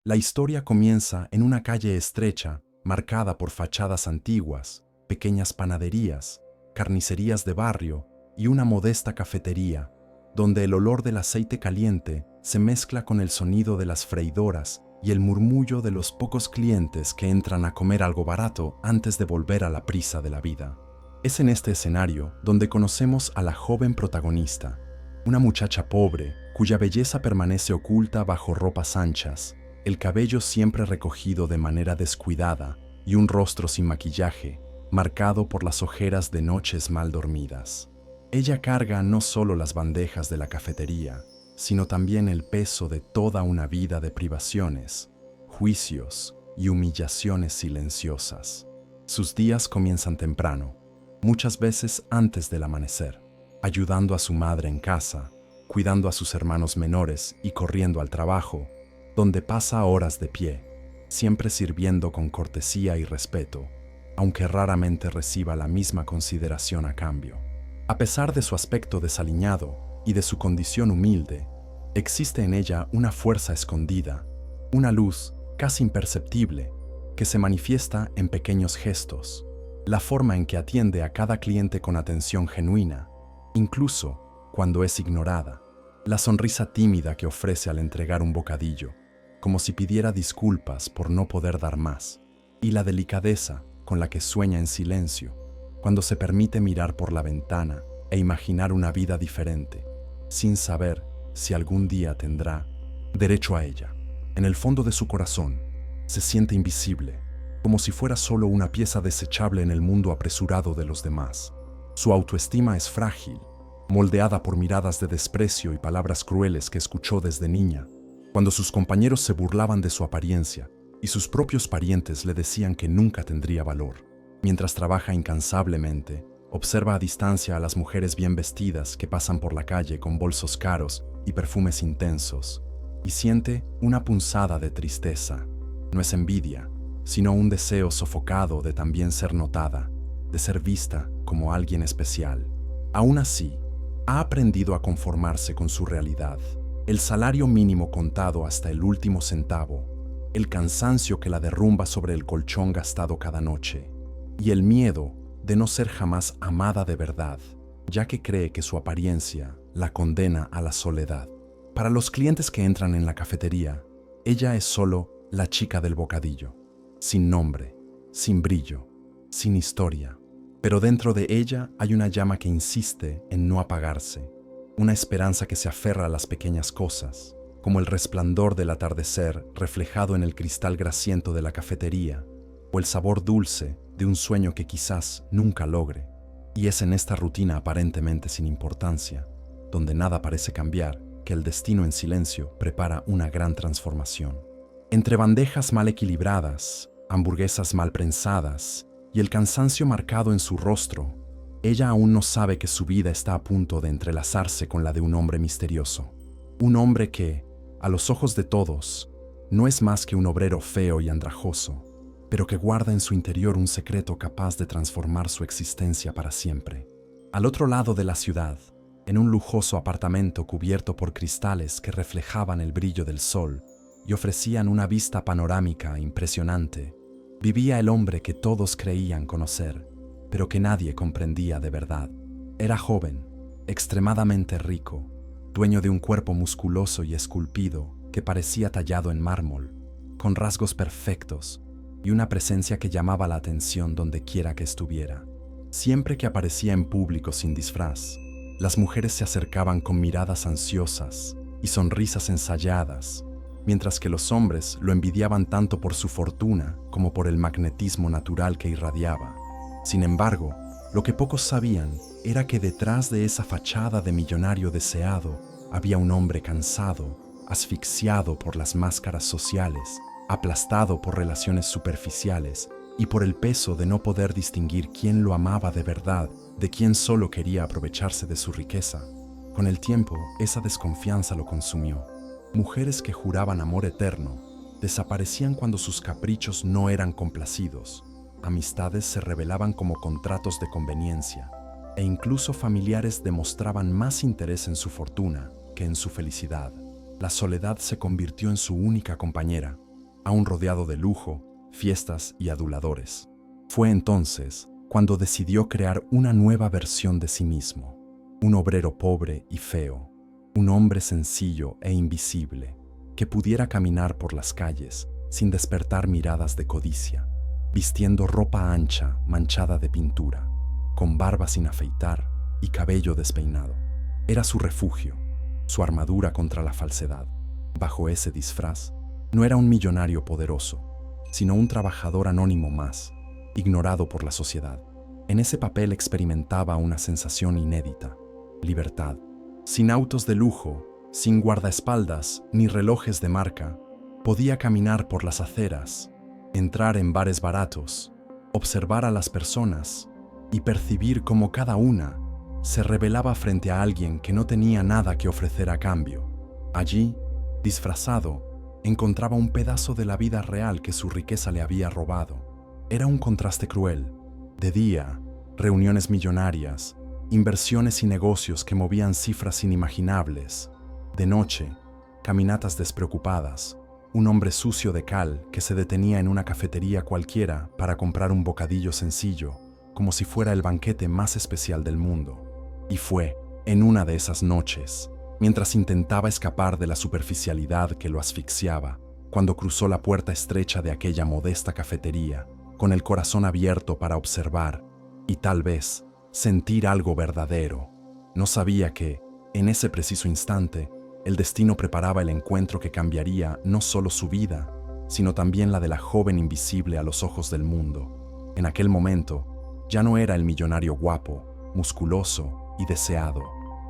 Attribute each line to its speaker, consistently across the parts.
Speaker 1: La historia comienza en una calle estrecha, marcada por fachadas antiguas, pequeñas panaderías, carnicerías de barrio y una modesta cafetería, donde el olor del aceite caliente se mezcla con el sonido de las freidoras y el murmullo de los pocos clientes que entran a comer algo barato antes de volver a la prisa de la vida. Es en este escenario donde conocemos a la joven protagonista, una muchacha pobre cuya belleza permanece oculta bajo ropas anchas, el cabello siempre recogido de manera descuidada y un rostro sin maquillaje, marcado por las ojeras de noches mal dormidas. Ella carga no solo las bandejas de la cafetería, sino también el peso de toda una vida de privaciones, juicios y humillaciones silenciosas. Sus días comienzan temprano, muchas veces antes del amanecer, ayudando a su madre en casa, cuidando a sus hermanos menores y corriendo al trabajo, donde pasa horas de pie, siempre sirviendo con cortesía y respeto, aunque raramente reciba la misma consideración a cambio. A pesar de su aspecto desaliñado y de su condición humilde, existe en ella una fuerza escondida, una luz casi imperceptible que se manifiesta en pequeños gestos, la forma en que atiende a cada cliente con atención genuina, incluso cuando es ignorada, la sonrisa tímida que ofrece al entregar un bocadillo, como si pidiera disculpas por no poder dar más, y la delicadeza con la que sueña en silencio, cuando se permite mirar por la ventana e imaginar una vida diferente, sin saber si algún día tendrá derecho a ella. En el fondo de su corazón, se siente invisible, como si fuera solo una pieza desechable en el mundo apresurado de los demás. Su autoestima es frágil, moldeada por miradas de desprecio y palabras crueles que escuchó desde niña, cuando sus compañeros se burlaban de su apariencia y sus propios parientes le decían que nunca tendría valor. Mientras trabaja incansablemente, observa a distancia a las mujeres bien vestidas que pasan por la calle con bolsos caros y perfumes intensos, y siente una punzada de tristeza. No es envidia, sino un deseo sofocado de también ser notada, de ser vista como alguien especial. Aún así, ha aprendido a conformarse con su realidad. El salario mínimo contado hasta el último centavo, el cansancio que la derrumba sobre el colchón gastado cada noche, y el miedo de no ser jamás amada de verdad, ya que cree que su apariencia la condena a la soledad. Para los clientes que entran en la cafetería, ella es solo la chica del bocadillo, sin nombre, sin brillo, sin historia. Pero dentro de ella hay una llama que insiste en no apagarse, una esperanza que se aferra a las pequeñas cosas, como el resplandor del atardecer reflejado en el cristal grasiento de la cafetería, o el sabor dulce de un sueño que quizás nunca logre. Y es en esta rutina aparentemente sin importancia, donde nada parece cambiar, que el destino en silencio prepara una gran transformación. Entre bandejas mal equilibradas, hamburguesas mal prensadas y el cansancio marcado en su rostro, ella aún no sabe que su vida está a punto de entrelazarse con la de un hombre misterioso. Un hombre que, a los ojos de todos, no es más que un obrero feo y andrajoso, pero que guarda en su interior un secreto capaz de transformar su existencia para siempre. Al otro lado de la ciudad, en un lujoso apartamento cubierto por cristales que reflejaban el brillo del sol y ofrecían una vista panorámica impresionante, vivía el hombre que todos creían conocer, pero que nadie comprendía de verdad. Era joven, extremadamente rico, dueño de un cuerpo musculoso y esculpido que parecía tallado en mármol, con rasgos perfectos y una presencia que llamaba la atención donde quiera que estuviera. Siempre que aparecía en público sin disfraz, las mujeres se acercaban con miradas ansiosas y sonrisas ensayadas, mientras que los hombres lo envidiaban tanto por su fortuna como por el magnetismo natural que irradiaba. Sin embargo, lo que pocos sabían era que detrás de esa fachada de millonario deseado había un hombre cansado, asfixiado por las máscaras sociales, aplastado por relaciones superficiales y por el peso de no poder distinguir quién lo amaba de verdad de quien solo quería aprovecharse de su riqueza. Con el tiempo, esa desconfianza lo consumió. Mujeres que juraban amor eterno desaparecían cuando sus caprichos no eran complacidos. Amistades se revelaban como contratos de conveniencia, e incluso familiares demostraban más interés en su fortuna que en su felicidad. La soledad se convirtió en su única compañera, aún rodeado de lujo, fiestas y aduladores. Fue entonces cuando decidió crear una nueva versión de sí mismo, un obrero pobre y feo, un hombre sencillo e invisible, que pudiera caminar por las calles sin despertar miradas de codicia, vistiendo ropa ancha manchada de pintura, con barba sin afeitar y cabello despeinado. Era su refugio, su armadura contra la falsedad. Bajo ese disfraz, no era un millonario poderoso, sino un trabajador anónimo más, ignorado por la sociedad. En ese papel experimentaba una sensación inédita: libertad. Sin autos de lujo, sin guardaespaldas ni relojes de marca, podía caminar por las aceras, entrar en bares baratos, observar a las personas y percibir cómo cada una se rebelaba frente a alguien que no tenía nada que ofrecer a cambio. Allí, disfrazado, encontraba un pedazo de la vida real que su riqueza le había robado. Era un contraste cruel. De día, reuniones millonarias, inversiones y negocios que movían cifras inimaginables. De noche, caminatas despreocupadas, un hombre sucio de cal que se detenía en una cafetería cualquiera para comprar un bocadillo sencillo, como si fuera el banquete más especial del mundo. Y fue en una de esas noches, mientras intentaba escapar de la superficialidad que lo asfixiaba, cuando cruzó la puerta estrecha de aquella modesta cafetería, con el corazón abierto para observar y tal vez sentir algo verdadero. No sabía que, en ese preciso instante, el destino preparaba el encuentro que cambiaría no solo su vida, sino también la de la joven invisible a los ojos del mundo. En aquel momento, ya no era el millonario guapo, musculoso y deseado.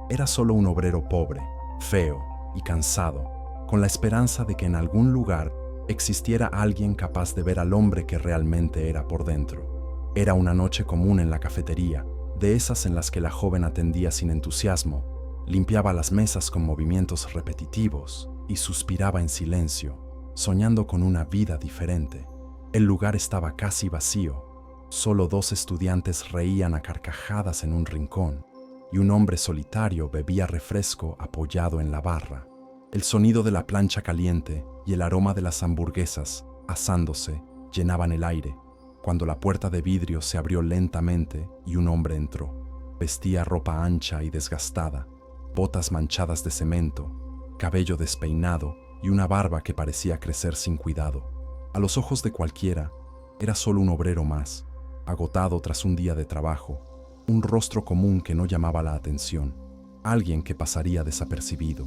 Speaker 1: Era solo un obrero pobre, feo y cansado, con la esperanza de que en algún lugar existiera alguien capaz de ver al hombre que realmente era por dentro. Era una noche común en la cafetería, de esas en las que la joven atendía sin entusiasmo, limpiaba las mesas con movimientos repetitivos y suspiraba en silencio, soñando con una vida diferente. El lugar estaba casi vacío. Solo 2 estudiantes reían a carcajadas en un rincón y un hombre solitario bebía refresco apoyado en la barra. El sonido de la plancha caliente y el aroma de las hamburguesas asándose llenaban el aire, cuando la puerta de vidrio se abrió lentamente y un hombre entró. Vestía ropa ancha y desgastada, botas manchadas de cemento, cabello despeinado y una barba que parecía crecer sin cuidado. A los ojos de cualquiera, era solo un obrero más, agotado tras un día de trabajo, un rostro común que no llamaba la atención, alguien que pasaría desapercibido.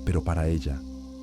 Speaker 1: Pero para ella,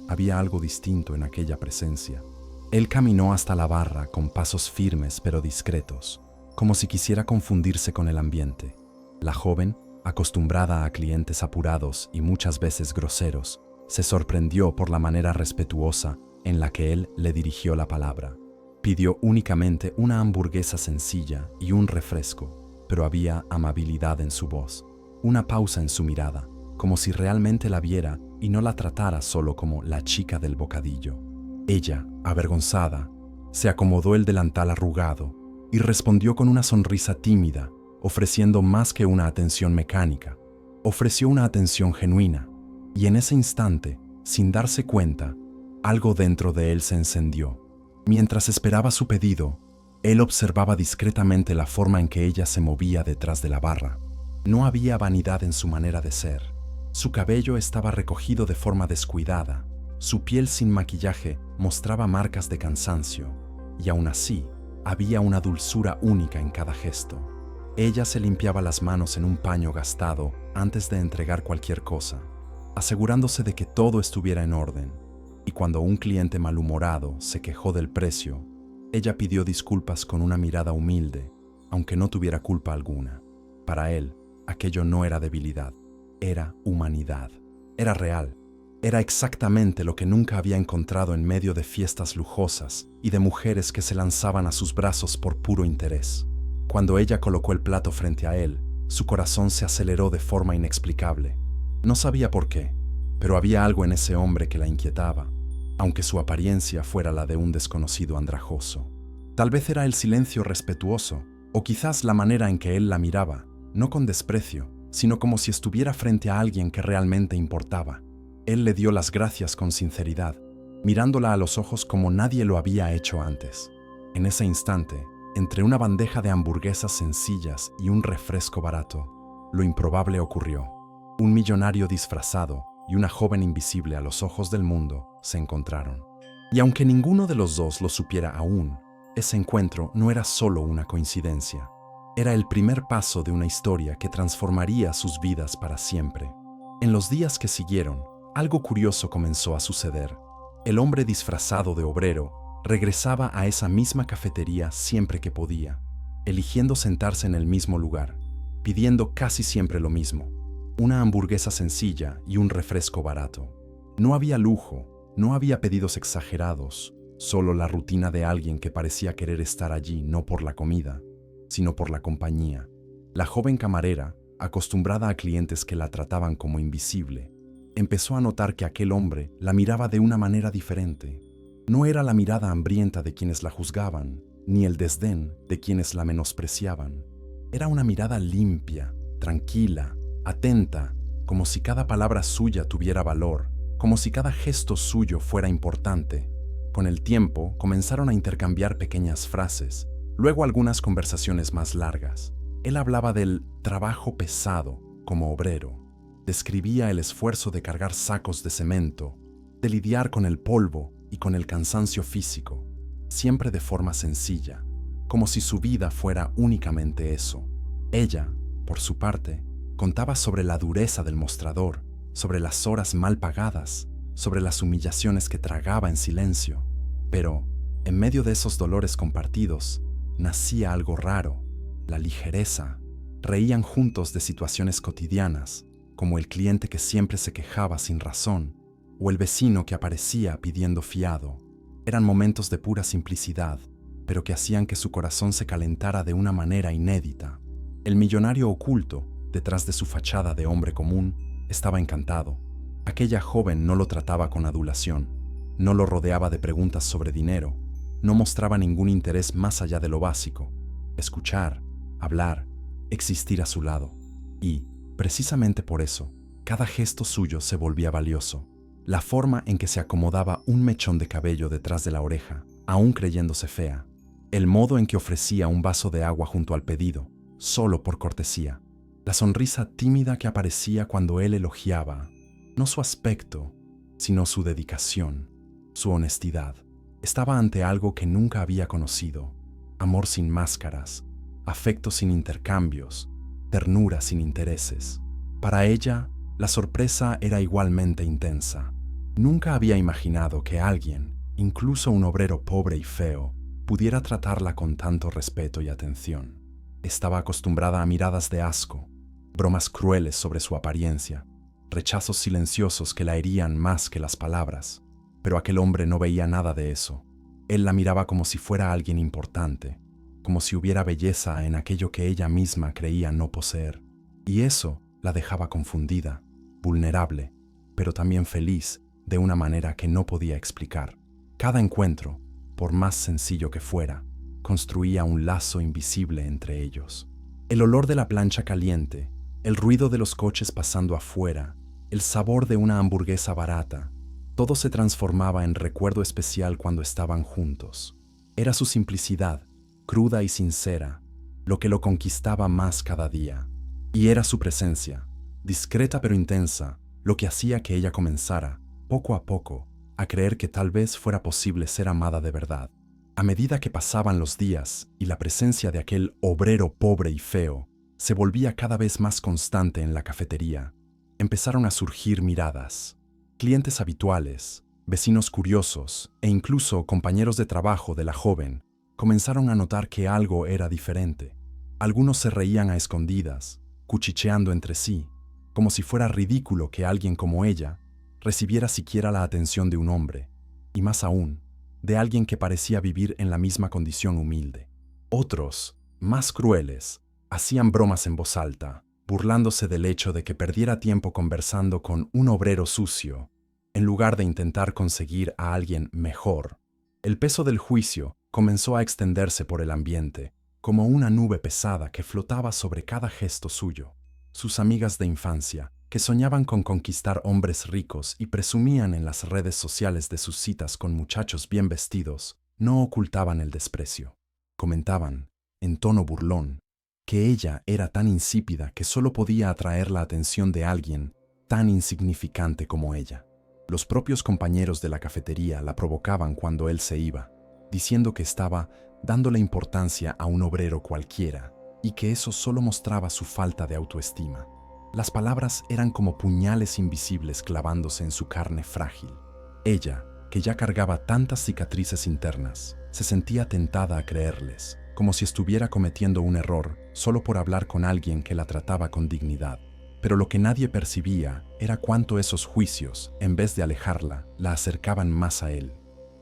Speaker 1: había algo distinto en aquella presencia. Él caminó hasta la barra con pasos firmes pero discretos, como si quisiera confundirse con el ambiente. La joven, acostumbrada a clientes apurados y muchas veces groseros, se sorprendió por la manera respetuosa en la que él le dirigió la palabra. Pidió únicamente una hamburguesa sencilla y un refresco, pero había amabilidad en su voz, una pausa en su mirada, como si realmente la viera y no la tratara solo como la chica del bocadillo. Ella, avergonzada, se acomodó el delantal arrugado y respondió con una sonrisa tímida, ofreciendo más que una atención mecánica. Ofreció una atención genuina, y en ese instante, sin darse cuenta, algo dentro de él se encendió. Mientras esperaba su pedido, él observaba discretamente la forma en que ella se movía detrás de la barra. No había vanidad en su manera de ser. Su cabello estaba recogido de forma descuidada, su piel sin maquillaje mostraba marcas de cansancio, y aún así, había una dulzura única en cada gesto. Ella se limpiaba las manos en un paño gastado antes de entregar cualquier cosa, asegurándose de que todo estuviera en orden, y cuando un cliente malhumorado se quejó del precio, ella pidió disculpas con una mirada humilde, aunque no tuviera culpa alguna. Para él, aquello no era debilidad, era humanidad, era real, era exactamente lo que nunca había encontrado en medio de fiestas lujosas y de mujeres que se lanzaban a sus brazos por puro interés. Cuando ella colocó el plato frente a él, su corazón se aceleró de forma inexplicable. No sabía por qué, pero había algo en ese hombre que la inquietaba, aunque su apariencia fuera la de un desconocido andrajoso. Tal vez era el silencio respetuoso, o quizás la manera en que él la miraba, no con desprecio, sino como si estuviera frente a alguien que realmente importaba. Él le dio las gracias con sinceridad, mirándola a los ojos como nadie lo había hecho antes. En ese instante, entre una bandeja de hamburguesas sencillas y un refresco barato, lo improbable ocurrió. Un millonario disfrazado y una joven invisible a los ojos del mundo se encontraron. Y aunque ninguno de los dos lo supiera aún, ese encuentro no era solo una coincidencia. Era el primer paso de una historia que transformaría sus vidas para siempre. En los días que siguieron, algo curioso comenzó a suceder. El hombre disfrazado de obrero regresaba a esa misma cafetería siempre que podía, eligiendo sentarse en el mismo lugar, pidiendo casi siempre lo mismo: una hamburguesa sencilla y un refresco barato. No había lujo, no había pedidos exagerados, solo la rutina de alguien que parecía querer estar allí no por la comida, sino por la compañía. La joven camarera, acostumbrada a clientes que la trataban como invisible, empezó a notar que aquel hombre la miraba de una manera diferente. No era la mirada hambrienta de quienes la juzgaban, ni el desdén de quienes la menospreciaban. Era una mirada limpia, tranquila, atenta, como si cada palabra suya tuviera valor, como si cada gesto suyo fuera importante. Con el tiempo comenzaron a intercambiar pequeñas frases, luego algunas conversaciones más largas. Él hablaba del trabajo pesado como obrero. Describía el esfuerzo de cargar sacos de cemento, de lidiar con el polvo y con el cansancio físico, siempre de forma sencilla, como si su vida fuera únicamente eso. Ella, por su parte, contaba sobre la dureza del mostrador, sobre las horas mal pagadas, sobre las humillaciones que tragaba en silencio. Pero, en medio de esos dolores compartidos, nacía algo raro: la ligereza. Reían juntos de situaciones cotidianas, como el cliente que siempre se quejaba sin razón, o el vecino que aparecía pidiendo fiado. Eran momentos de pura simplicidad, pero que hacían que su corazón se calentara de una manera inédita. El millonario oculto, detrás de su fachada de hombre común, estaba encantado. Aquella joven no lo trataba con adulación, no lo rodeaba de preguntas sobre dinero, no mostraba ningún interés más allá de lo básico: escuchar, hablar, existir a su lado. Y, precisamente por eso, cada gesto suyo se volvía valioso. La forma en que se acomodaba un mechón de cabello detrás de la oreja, aún creyéndose fea. El modo en que ofrecía un vaso de agua junto al pedido, solo por cortesía. La sonrisa tímida que aparecía cuando él elogiaba, no su aspecto, sino su dedicación, su honestidad. Estaba ante algo que nunca había conocido: amor sin máscaras, afecto sin intercambios, ternura sin intereses. Para ella, la sorpresa era igualmente intensa. Nunca había imaginado que alguien, incluso un obrero pobre y feo, pudiera tratarla con tanto respeto y atención. Estaba acostumbrada a miradas de asco, bromas crueles sobre su apariencia, rechazos silenciosos que la herían más que las palabras. Pero aquel hombre no veía nada de eso. Él la miraba como si fuera alguien importante, como si hubiera belleza en aquello que ella misma creía no poseer. Y eso la dejaba confundida, vulnerable, pero también feliz de una manera que no podía explicar. Cada encuentro, por más sencillo que fuera, construía un lazo invisible entre ellos. El olor de la plancha caliente, el ruido de los coches pasando afuera, el sabor de una hamburguesa barata, todo se transformaba en recuerdo especial cuando estaban juntos. Era su simplicidad, cruda y sincera, lo que lo conquistaba más cada día. Y era su presencia, discreta pero intensa, lo que hacía que ella comenzara, poco a poco, a creer que tal vez fuera posible ser amada de verdad. A medida que pasaban los días y la presencia de aquel obrero pobre y feo se volvía cada vez más constante en la cafetería, empezaron a surgir miradas. Clientes habituales, vecinos curiosos e incluso compañeros de trabajo de la joven comenzaron a notar que algo era diferente. Algunos se reían a escondidas, cuchicheando entre sí, como si fuera ridículo que alguien como ella recibiera siquiera la atención de un hombre, y más aún, de alguien que parecía vivir en la misma condición humilde. Otros, más crueles, hacían bromas en voz alta, burlándose del hecho de que perdiera tiempo conversando con un obrero sucio, en lugar de intentar conseguir a alguien mejor. El peso del juicio comenzó a extenderse por el ambiente, como una nube pesada que flotaba sobre cada gesto suyo. Sus amigas de infancia, que soñaban con conquistar hombres ricos y presumían en las redes sociales de sus citas con muchachos bien vestidos, no ocultaban el desprecio. Comentaban, en tono burlón, que ella era tan insípida que solo podía atraer la atención de alguien tan insignificante como ella. Los propios compañeros de la cafetería la provocaban cuando él se iba, diciendo que estaba dándole importancia a un obrero cualquiera y que eso solo mostraba su falta de autoestima. Las palabras eran como puñales invisibles clavándose en su carne frágil. Ella, que ya cargaba tantas cicatrices internas, se sentía tentada a creerles, como si estuviera cometiendo un error solo por hablar con alguien que la trataba con dignidad. Pero lo que nadie percibía era cuánto esos juicios, en vez de alejarla, la acercaban más a él.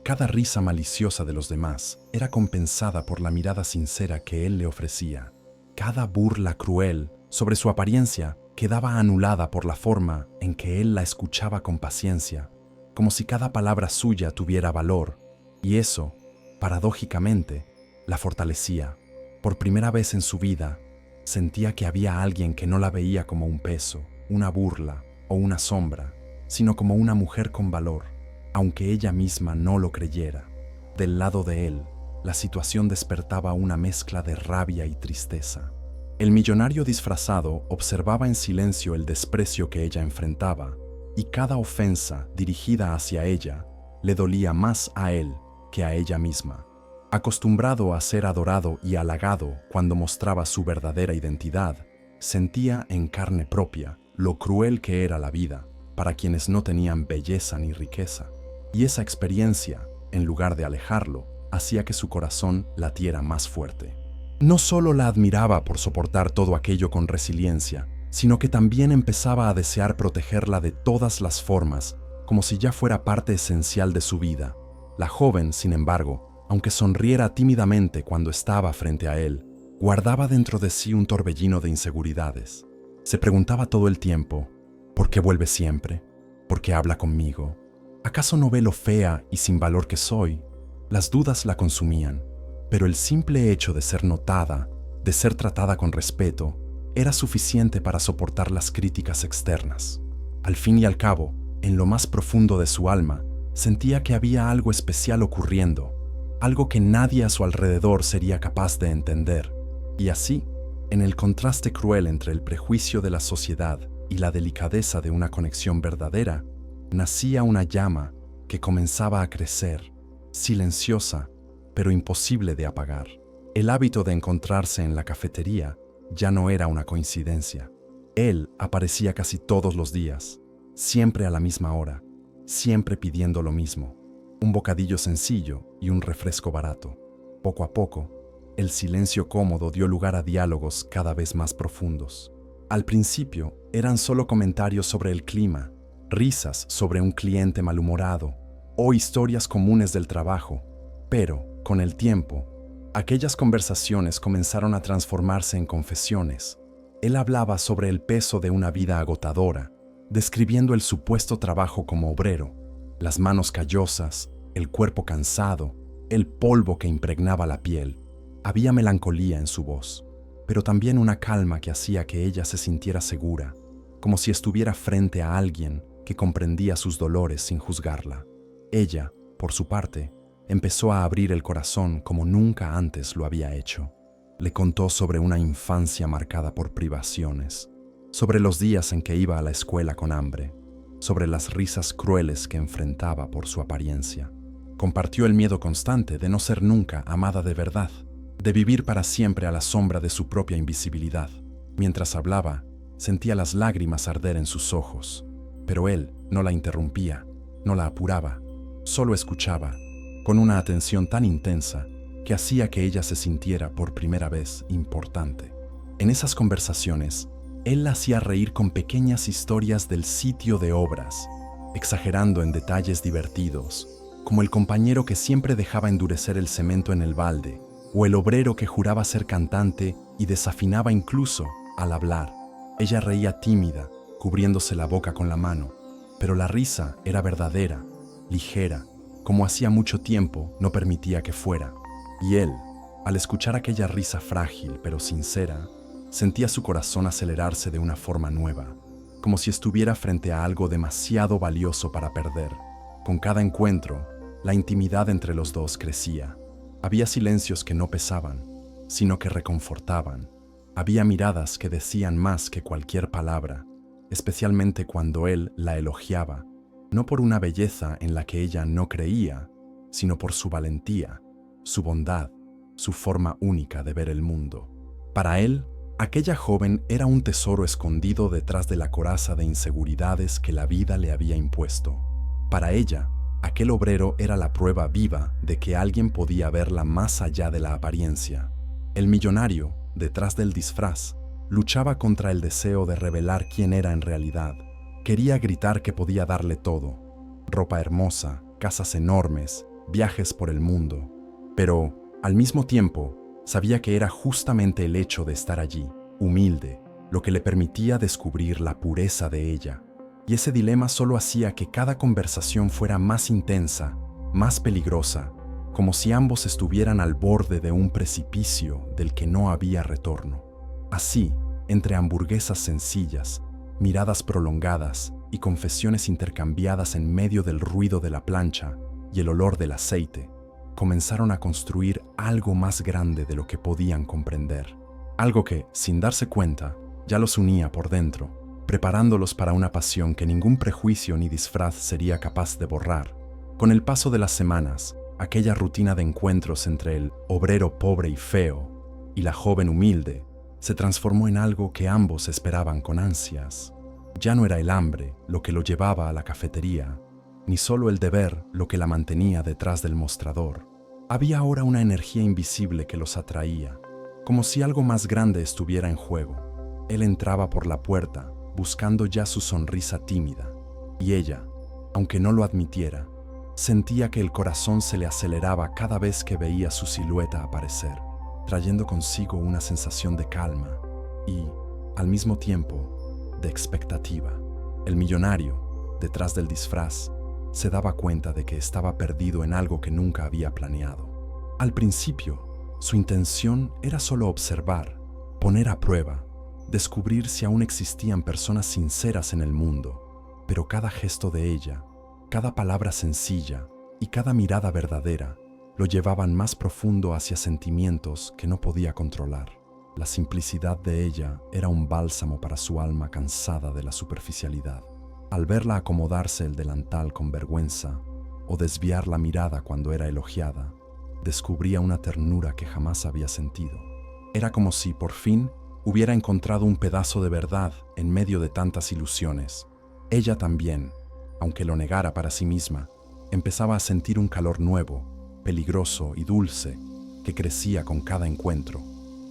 Speaker 1: Cada risa maliciosa de los demás era compensada por la mirada sincera que él le ofrecía. Cada burla cruel sobre su apariencia quedaba anulada por la forma en que él la escuchaba con paciencia, como si cada palabra suya tuviera valor, y eso, paradójicamente, la fortalecía. Por primera vez en su vida, sentía que había alguien que no la veía como un peso, una burla o una sombra, sino como una mujer con valor, aunque ella misma no lo creyera. Del lado de él, la situación despertaba una mezcla de rabia y tristeza. El millonario disfrazado observaba en silencio el desprecio que ella enfrentaba, y cada ofensa dirigida hacia ella le dolía más a él que a ella misma. Acostumbrado a ser adorado y halagado cuando mostraba su verdadera identidad, sentía en carne propia lo cruel que era la vida para quienes no tenían belleza ni riqueza. Y esa experiencia, en lugar de alejarlo, hacía que su corazón latiera más fuerte. No solo la admiraba por soportar todo aquello con resiliencia, sino que también empezaba a desear protegerla de todas las formas, como si ya fuera parte esencial de su vida. La joven, sin embargo, aunque sonriera tímidamente cuando estaba frente a él, guardaba dentro de sí un torbellino de inseguridades. Se preguntaba todo el tiempo, ¿por qué vuelve siempre? ¿Por qué habla conmigo? ¿Acaso no ve lo fea y sin valor que soy? Las dudas la consumían, pero el simple hecho de ser notada, de ser tratada con respeto, era suficiente para soportar las críticas externas. Al fin y al cabo, en lo más profundo de su alma, sentía que había algo especial ocurriendo, algo que nadie a su alrededor sería capaz de entender. Y así, en el contraste cruel entre el prejuicio de la sociedad y la delicadeza de una conexión verdadera, nacía una llama que comenzaba a crecer, silenciosa, pero imposible de apagar. El hábito de encontrarse en la cafetería ya no era una coincidencia. Él aparecía casi todos los días, siempre a la misma hora, siempre pidiendo lo mismo, un bocadillo sencillo y un refresco barato. Poco a poco, el silencio cómodo dio lugar a diálogos cada vez más profundos. Al principio, eran solo comentarios sobre el clima, risas sobre un cliente malhumorado o historias comunes del trabajo, pero, con el tiempo, aquellas conversaciones comenzaron a transformarse en confesiones. Él hablaba sobre el peso de una vida agotadora, describiendo el supuesto trabajo como obrero, las manos callosas, el cuerpo cansado, el polvo que impregnaba la piel. Había melancolía en su voz, pero también una calma que hacía que ella se sintiera segura, como si estuviera frente a alguien que comprendía sus dolores sin juzgarla. Ella, por su parte, empezó a abrir el corazón como nunca antes lo había hecho. Le contó sobre una infancia marcada por privaciones, sobre los días en que iba a la escuela con hambre, sobre las risas crueles que enfrentaba por su apariencia. Compartió el miedo constante de no ser nunca amada de verdad, de vivir para siempre a la sombra de su propia invisibilidad. Mientras hablaba, sentía las lágrimas arder en sus ojos, pero él no la interrumpía, no la apuraba, solo escuchaba, con una atención tan intensa que hacía que ella se sintiera por primera vez importante. En esas conversaciones, él la hacía reír con pequeñas historias del sitio de obras, exagerando en detalles divertidos, como el compañero que siempre dejaba endurecer el cemento en el balde, o el obrero que juraba ser cantante y desafinaba incluso al hablar. Ella reía tímida, cubriéndose la boca con la mano, pero la risa era verdadera, ligera, como hacía mucho tiempo no permitía que fuera. Y él, al escuchar aquella risa frágil pero sincera, sentía su corazón acelerarse de una forma nueva. como si estuviera frente a algo demasiado valioso para perder. Con cada encuentro, la intimidad entre los dos crecía. Había silencios que no pesaban, sino que reconfortaban. Había miradas que decían más que cualquier palabra, especialmente cuando él la elogiaba, no por una belleza en la que ella no creía, sino por su valentía, su bondad, su forma única de ver el mundo. Para él, aquella joven era un tesoro escondido detrás de la coraza de inseguridades que la vida le había impuesto. Para ella, aquel obrero era la prueba viva de que alguien podía verla más allá de la apariencia. El millonario, detrás del disfraz, luchaba contra el deseo de revelar quién era en realidad. Quería gritar que podía darle todo: ropa hermosa, casas enormes, viajes por el mundo. Pero, al mismo tiempo, sabía que era justamente el hecho de estar allí, humilde, lo que le permitía descubrir la pureza de ella. Y ese dilema solo hacía que cada conversación fuera más intensa, más peligrosa, como si ambos estuvieran al borde de un precipicio del que no había retorno. Así, entre hamburguesas sencillas, miradas prolongadas y confesiones intercambiadas en medio del ruido de la plancha y el olor del aceite, comenzaron a construir algo más grande de lo que podían comprender. Algo que, sin darse cuenta, ya los unía por dentro, preparándolos para una pasión que ningún prejuicio ni disfraz sería capaz de borrar. Con el paso de las semanas, aquella rutina de encuentros entre el obrero pobre y feo y la joven humilde se transformó en algo que ambos esperaban con ansias. Ya no era el hambre lo que lo llevaba a la cafetería, ni solo el deber lo que la mantenía detrás del mostrador. Había ahora una energía invisible que los atraía, como si algo más grande estuviera en juego. Él entraba por la puerta, buscando ya su sonrisa tímida, y ella, aunque no lo admitiera, sentía que el corazón se le aceleraba cada vez que veía su silueta aparecer, trayendo consigo una sensación de calma y, al mismo tiempo, de expectativa. El millonario, detrás del disfraz, se daba cuenta de que estaba perdido en algo que nunca había planeado. Al principio, su intención era solo observar, poner a prueba, descubrir si aún existían personas sinceras en el mundo, pero cada gesto de ella, cada palabra sencilla y cada mirada verdadera lo llevaban más profundo hacia sentimientos que no podía controlar. La simplicidad de ella era un bálsamo para su alma cansada de la superficialidad. Al verla acomodarse el delantal con vergüenza o desviar la mirada cuando era elogiada, descubría una ternura que jamás había sentido. Era como si, por fin, hubiera encontrado un pedazo de verdad en medio de tantas ilusiones. Ella también, aunque lo negara para sí misma, empezaba a sentir un calor nuevo, peligroso y dulce, que crecía con cada encuentro.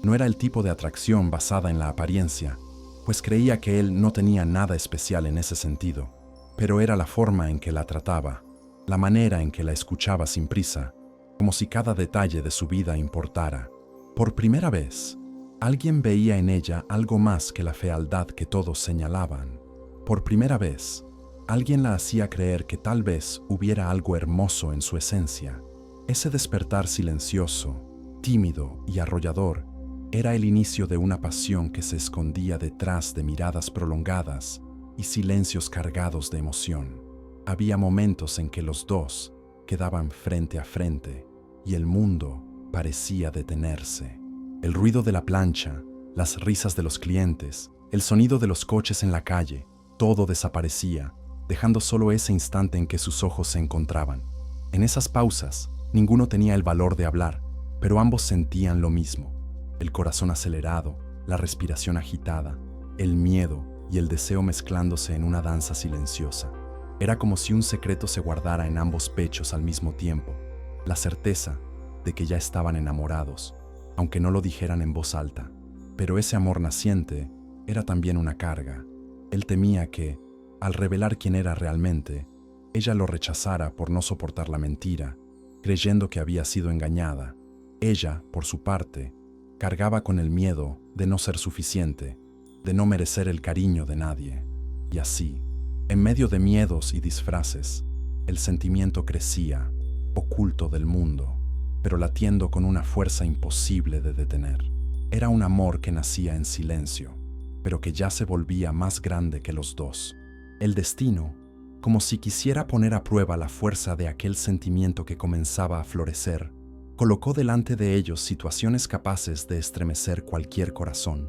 Speaker 1: No era el tipo de atracción basada en la apariencia, pues creía que él no tenía nada especial en ese sentido, pero era la forma en que la trataba, la manera en que la escuchaba sin prisa, como si cada detalle de su vida importara. Por primera vez, alguien veía en ella algo más que la fealdad que todos señalaban. Por primera vez, alguien la hacía creer que tal vez hubiera algo hermoso en su esencia. Ese despertar silencioso, tímido y arrollador era el inicio de una pasión que se escondía detrás de miradas prolongadas y silencios cargados de emoción. Había momentos en que los dos quedaban frente a frente y el mundo parecía detenerse. El ruido de la plancha, las risas de los clientes, el sonido de los coches en la calle, todo desaparecía, dejando solo ese instante en que sus ojos se encontraban. En esas pausas, ninguno tenía el valor de hablar, pero ambos sentían lo mismo: el corazón acelerado, la respiración agitada, el miedo y el deseo mezclándose en una danza silenciosa. Era como si un secreto se guardara en ambos pechos al mismo tiempo, la certeza de que ya estaban enamorados, aunque no lo dijeran en voz alta. Pero ese amor naciente era también una carga. Él temía que, al revelar quién era realmente, ella lo rechazara por no soportar la mentira, creyendo que había sido engañada. Ella, por su parte, cargaba con el miedo de no ser suficiente, de no merecer el cariño de nadie. Y así, en medio de miedos y disfraces, el sentimiento crecía, oculto del mundo, pero latiendo con una fuerza imposible de detener. Era un amor que nacía en silencio, pero que ya se volvía más grande que los dos. El destino, como si quisiera poner a prueba la fuerza de aquel sentimiento que comenzaba a florecer, colocó delante de ellos situaciones capaces de estremecer cualquier corazón.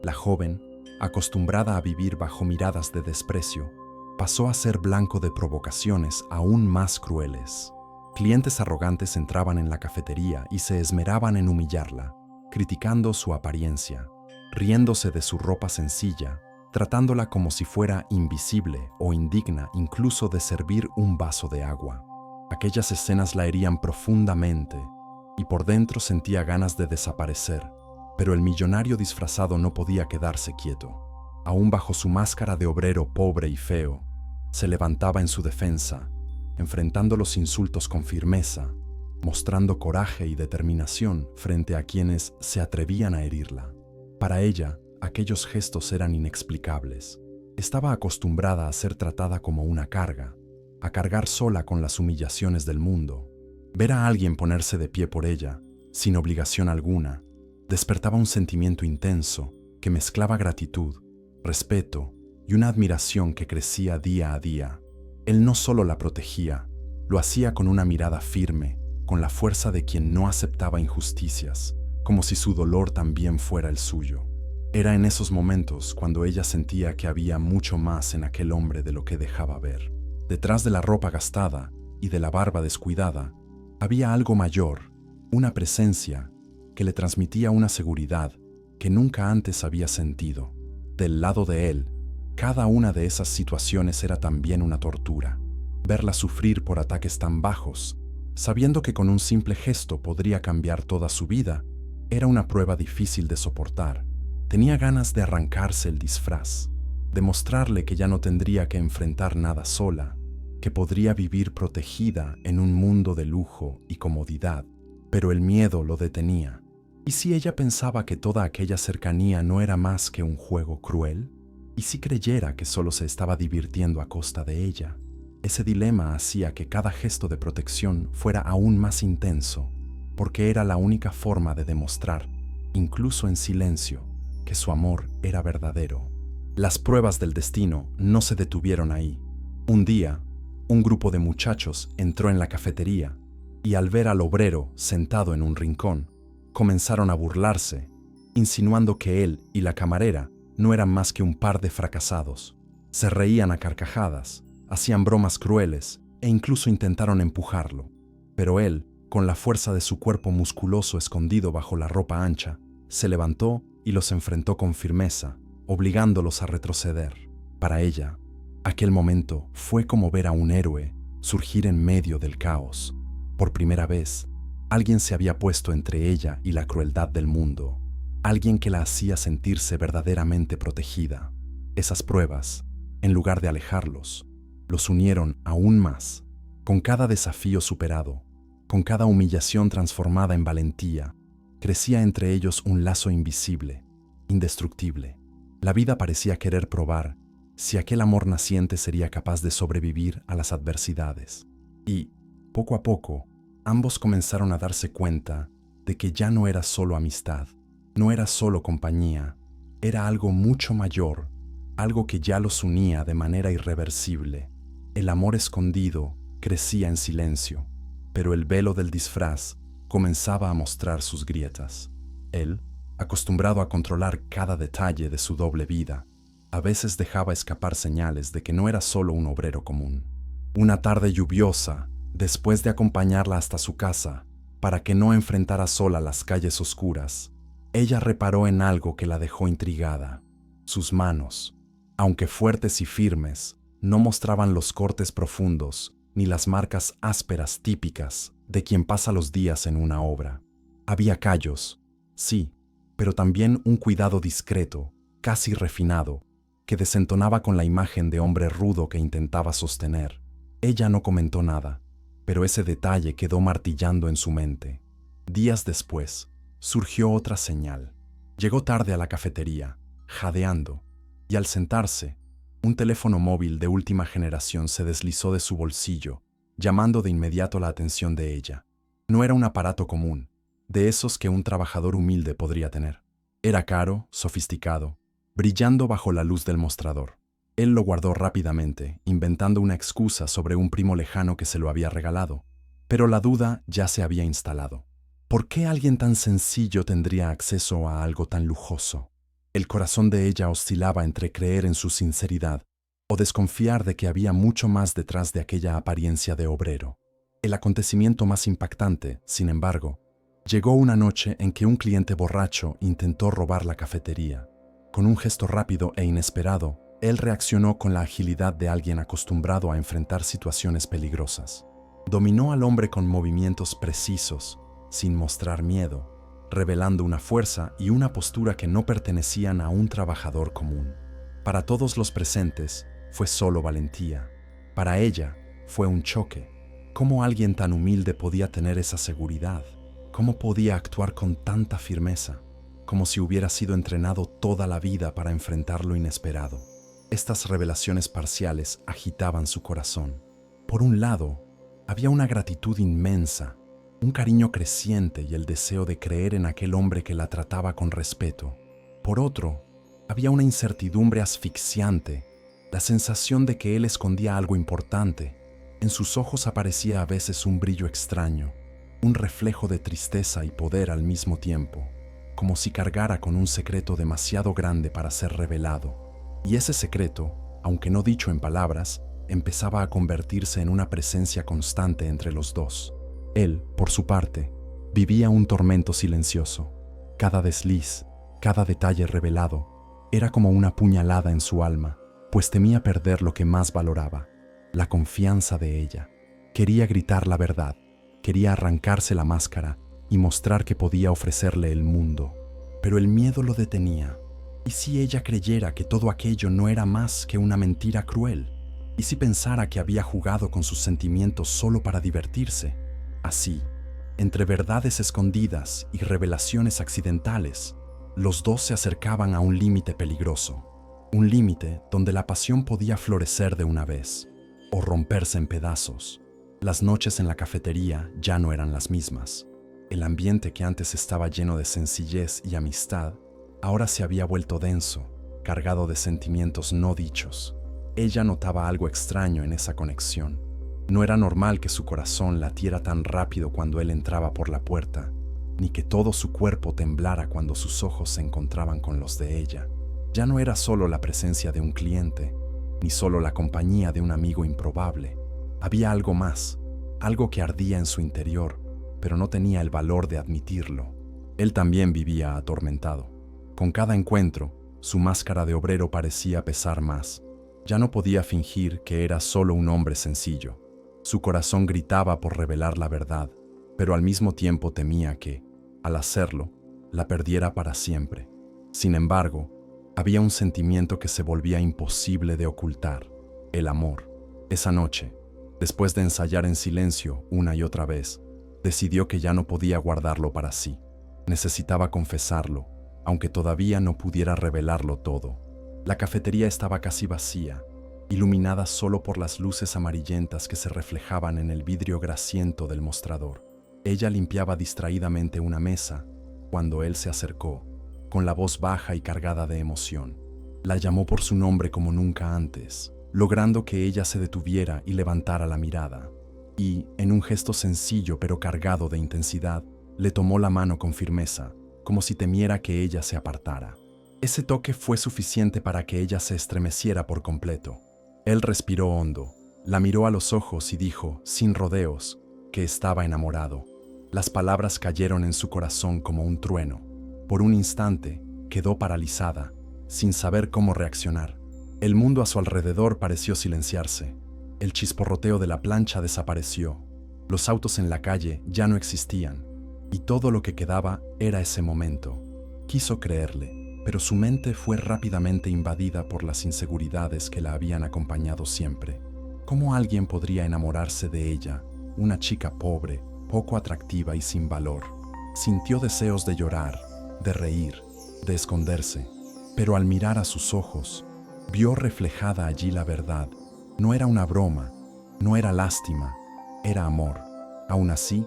Speaker 1: La joven, acostumbrada a vivir bajo miradas de desprecio, pasó a ser blanco de provocaciones aún más crueles. Clientes arrogantes entraban en la cafetería y se esmeraban en humillarla, criticando su apariencia, riéndose de su ropa sencilla, tratándola como si fuera invisible o indigna incluso de servir un vaso de agua. Aquellas escenas la herían profundamente y por dentro sentía ganas de desaparecer, pero el millonario disfrazado no podía quedarse quieto. Aún bajo su máscara de obrero pobre y feo, se levantaba en su defensa, enfrentando los insultos con firmeza, mostrando coraje y determinación frente a quienes se atrevían a herirla. Para ella, aquellos gestos eran inexplicables. Estaba acostumbrada a ser tratada como una carga, a cargar sola con las humillaciones del mundo. Ver a alguien ponerse de pie por ella, sin obligación alguna, despertaba un sentimiento intenso que mezclaba gratitud, respeto y una admiración que crecía día a día. Él no solo la protegía, lo hacía con una mirada firme, con la fuerza de quien no aceptaba injusticias, como si su dolor también fuera el suyo. Era en esos momentos cuando ella sentía que había mucho más en aquel hombre de lo que dejaba ver. Detrás de la ropa gastada y de la barba descuidada, había algo mayor, una presencia que le transmitía una seguridad que nunca antes había sentido. Del lado de él, cada una de esas situaciones era también una tortura. Verla sufrir por ataques tan bajos, sabiendo que con un simple gesto podría cambiar toda su vida, era una prueba difícil de soportar. Tenía ganas de arrancarse el disfraz, de mostrarle que ya no tendría que enfrentar nada sola, que podría vivir protegida en un mundo de lujo y comodidad, pero el miedo lo detenía. ¿Y si ella pensaba que toda aquella cercanía no era más que un juego cruel? ¿Y si creyera que solo se estaba divirtiendo a costa de ella? Ese dilema hacía que cada gesto de protección fuera aún más intenso, porque era la única forma de demostrar, incluso en silencio, que su amor era verdadero. Las pruebas del destino no se detuvieron ahí. Un día, un grupo de muchachos entró en la cafetería y al ver al obrero sentado en un rincón, comenzaron a burlarse, insinuando que él y la camarera no eran más que un par de fracasados. Se reían a carcajadas, hacían bromas crueles e incluso intentaron empujarlo. Pero él, con la fuerza de su cuerpo musculoso escondido bajo la ropa ancha, se levantó y los enfrentó con firmeza, obligándolos a retroceder. Para ella, aquel momento fue como ver a un héroe surgir en medio del caos. Por primera vez, alguien se había puesto entre ella y la crueldad del mundo, alguien que la hacía sentirse verdaderamente protegida. Esas pruebas, en lugar de alejarlos, los unieron aún más. Con cada desafío superado, con cada humillación transformada en valentía, crecía entre ellos un lazo invisible, indestructible. La vida parecía querer probar si aquel amor naciente sería capaz de sobrevivir a las adversidades. Y, poco a poco, ambos comenzaron a darse cuenta de que ya no era solo amistad, no era solo compañía, era algo mucho mayor, algo que ya los unía de manera irreversible. El amor escondido crecía en silencio, pero el velo del disfraz comenzaba a mostrar sus grietas. Él, acostumbrado a controlar cada detalle de su doble vida, a veces dejaba escapar señales de que no era solo un obrero común. Una tarde lluviosa, después de acompañarla hasta su casa, para que no enfrentara sola las calles oscuras, ella reparó en algo que la dejó intrigada. Sus manos, aunque fuertes y firmes, no mostraban los cortes profundos ni las marcas ásperas típicas de quien pasa los días en una obra. Había callos, sí, pero también un cuidado discreto, casi refinado, que desentonaba con la imagen de hombre rudo que intentaba sostener. Ella no comentó nada, pero ese detalle quedó martillando en su mente. Días después, surgió otra señal. Llegó tarde a la cafetería, jadeando, y al sentarse, un teléfono móvil de última generación se deslizó de su bolsillo, llamando de inmediato la atención de ella. No era un aparato común, de esos que un trabajador humilde podría tener. Era caro, sofisticado, brillando bajo la luz del mostrador. Él lo guardó rápidamente, inventando una excusa sobre un primo lejano que se lo había regalado. Pero la duda ya se había instalado. ¿Por qué alguien tan sencillo tendría acceso a algo tan lujoso? El corazón de ella oscilaba entre creer en su sinceridad o desconfiar de que había mucho más detrás de aquella apariencia de obrero. El acontecimiento más impactante, sin embargo, llegó una noche en que un cliente borracho intentó robar la cafetería. Con un gesto rápido e inesperado, él reaccionó con la agilidad de alguien acostumbrado a enfrentar situaciones peligrosas. Dominó al hombre con movimientos precisos, sin mostrar miedo, revelando una fuerza y una postura que no pertenecían a un trabajador común. Para todos los presentes, fue solo valentía. Para ella, fue un choque. ¿Cómo alguien tan humilde podía tener esa seguridad? ¿Cómo podía actuar con tanta firmeza? Como si hubiera sido entrenado toda la vida para enfrentar lo inesperado. Estas revelaciones parciales agitaban su corazón. Por un lado, había una gratitud inmensa, un cariño creciente y el deseo de creer en aquel hombre que la trataba con respeto. Por otro, había una incertidumbre asfixiante, la sensación de que él escondía algo importante. En sus ojos aparecía a veces un brillo extraño, un reflejo de tristeza y poder al mismo tiempo, como si cargara con un secreto demasiado grande para ser revelado. Y ese secreto, aunque no dicho en palabras, empezaba a convertirse en una presencia constante entre los dos. Él, por su parte, vivía un tormento silencioso. Cada desliz, cada detalle revelado, era como una puñalada en su alma, pues temía perder lo que más valoraba, la confianza de ella. Quería gritar la verdad, quería arrancarse la máscara y mostrar que podía ofrecerle el mundo. Pero el miedo lo detenía. ¿Y si ella creyera que todo aquello no era más que una mentira cruel? ¿Y si pensara que había jugado con sus sentimientos solo para divertirse? Así, entre verdades escondidas y revelaciones accidentales, los dos se acercaban a un límite peligroso. Un límite donde la pasión podía florecer de una vez o romperse en pedazos. Las noches en la cafetería ya no eran las mismas. El ambiente que antes estaba lleno de sencillez y amistad, ahora se había vuelto denso, cargado de sentimientos no dichos. Ella notaba algo extraño en esa conexión. No era normal que su corazón latiera tan rápido cuando él entraba por la puerta, ni que todo su cuerpo temblara cuando sus ojos se encontraban con los de ella. Ya no era solo la presencia de un cliente, ni solo la compañía de un amigo improbable. Había algo más, algo que ardía en su interior, pero no tenía el valor de admitirlo. Él también vivía atormentado. Con cada encuentro, su máscara de obrero parecía pesar más. Ya no podía fingir que era solo un hombre sencillo. Su corazón gritaba por revelar la verdad, pero al mismo tiempo temía que, al hacerlo, la perdiera para siempre. Sin embargo, había un sentimiento que se volvía imposible de ocultar: el amor. Esa noche, después de ensayar en silencio una y otra vez, decidió que ya no podía guardarlo para sí. Necesitaba confesarlo, aunque todavía no pudiera revelarlo todo. La cafetería estaba casi vacía, iluminada solo por las luces amarillentas que se reflejaban en el vidrio grasiento del mostrador. Ella limpiaba distraídamente una mesa cuando él se acercó, con la voz baja y cargada de emoción. La llamó por su nombre como nunca antes, logrando que ella se detuviera y levantara la mirada. Y, en un gesto sencillo pero cargado de intensidad, le tomó la mano con firmeza, como si temiera que ella se apartara. Ese toque fue suficiente para que ella se estremeciera por completo. Él respiró hondo, la miró a los ojos y dijo, sin rodeos, que estaba enamorado. Las palabras cayeron en su corazón como un trueno. Por un instante, quedó paralizada, sin saber cómo reaccionar. El mundo a su alrededor pareció silenciarse. El chisporroteo de la plancha desapareció. Los autos en la calle ya no existían, y todo lo que quedaba era ese momento. Quiso creerle, pero su mente fue rápidamente invadida por las inseguridades que la habían acompañado siempre. ¿Cómo alguien podría enamorarse de ella, una chica pobre, poco atractiva y sin valor? Sintió deseos de llorar, de reír, de esconderse, pero al mirar a sus ojos, vio reflejada allí la verdad. No era una broma, no era lástima, era amor. Aún así,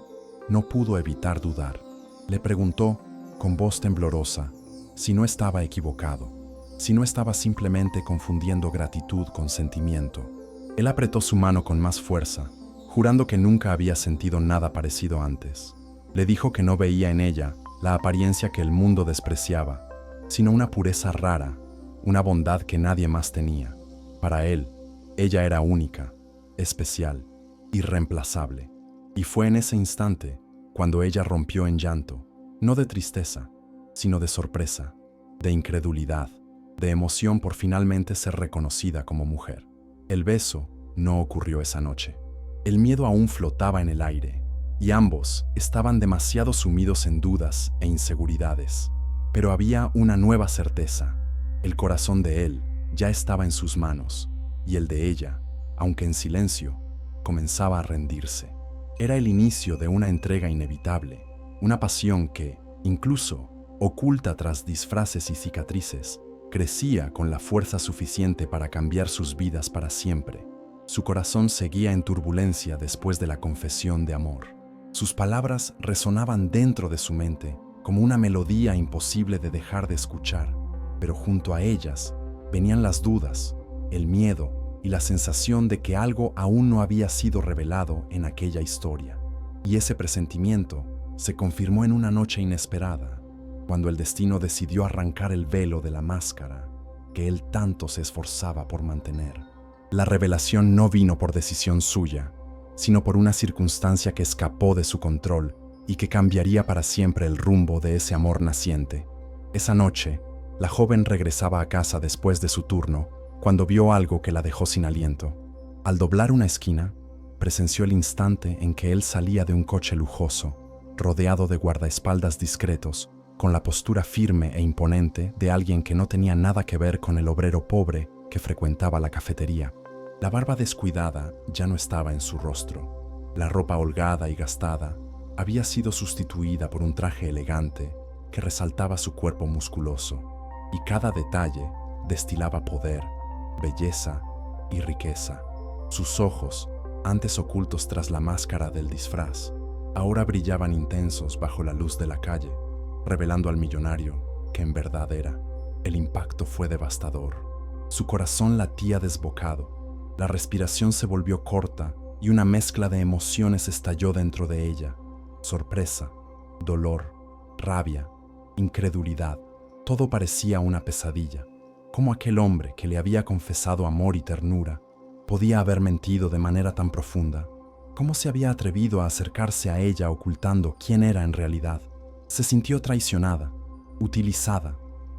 Speaker 1: no pudo evitar dudar. Le preguntó, con voz temblorosa, si no estaba equivocado. si no estaba simplemente confundiendo gratitud con sentimiento. Él apretó su mano con más fuerza, jurando que nunca había sentido nada parecido antes. Le dijo que no veía en ella la apariencia que el mundo despreciaba, sino una pureza rara, una bondad que nadie más tenía. Para él, ella era única, especial, irreemplazable. Y fue en ese instante cuando ella rompió en llanto, no de tristeza, sino de sorpresa, de incredulidad, de emoción por finalmente ser reconocida como mujer. El beso no ocurrió esa noche. El miedo aún flotaba en el aire, y ambos estaban demasiado sumidos en dudas e inseguridades. Pero había una nueva certeza. El corazón de él ya estaba en sus manos, y el de ella, aunque en silencio, comenzaba a rendirse. Era el inicio de una entrega inevitable, una pasión que, incluso oculta tras disfraces y cicatrices, crecía con la fuerza suficiente para cambiar sus vidas para siempre. Su corazón seguía en turbulencia después de la confesión de amor. Sus palabras resonaban dentro de su mente como una melodía imposible de dejar de escuchar, pero junto a ellas venían las dudas, el miedo y la sensación de que algo aún no había sido revelado en aquella historia. Y ese presentimiento se confirmó en una noche inesperada, cuando el destino decidió arrancar el velo de la máscara que él tanto se esforzaba por mantener. La revelación no vino por decisión suya, sino por una circunstancia que escapó de su control y que cambiaría para siempre el rumbo de ese amor naciente. Esa noche, la joven regresaba a casa después de su turno, cuando vio algo que la dejó sin aliento. Al doblar una esquina, presenció el instante en que él salía de un coche lujoso, rodeado de guardaespaldas discretos, con la postura firme e imponente de alguien que no tenía nada que ver con el obrero pobre que frecuentaba la cafetería. La barba descuidada ya no estaba en su rostro. La ropa holgada y gastada había sido sustituida por un traje elegante que resaltaba su cuerpo musculoso, y cada detalle destilaba poder, belleza y riqueza. Sus ojos, antes ocultos tras la máscara del disfraz, ahora brillaban intensos bajo la luz de la calle, revelando al millonario que en verdad era. El impacto fue devastador. Su corazón latía desbocado, la respiración se volvió corta y una mezcla de emociones estalló dentro de ella. Sorpresa, dolor, rabia, incredulidad. Todo parecía una pesadilla. ¿Cómo aquel hombre que le había confesado amor y ternura podía haber mentido de manera tan profunda? ¿Cómo se había atrevido a acercarse a ella ocultando quién era en realidad? Se sintió traicionada, utilizada,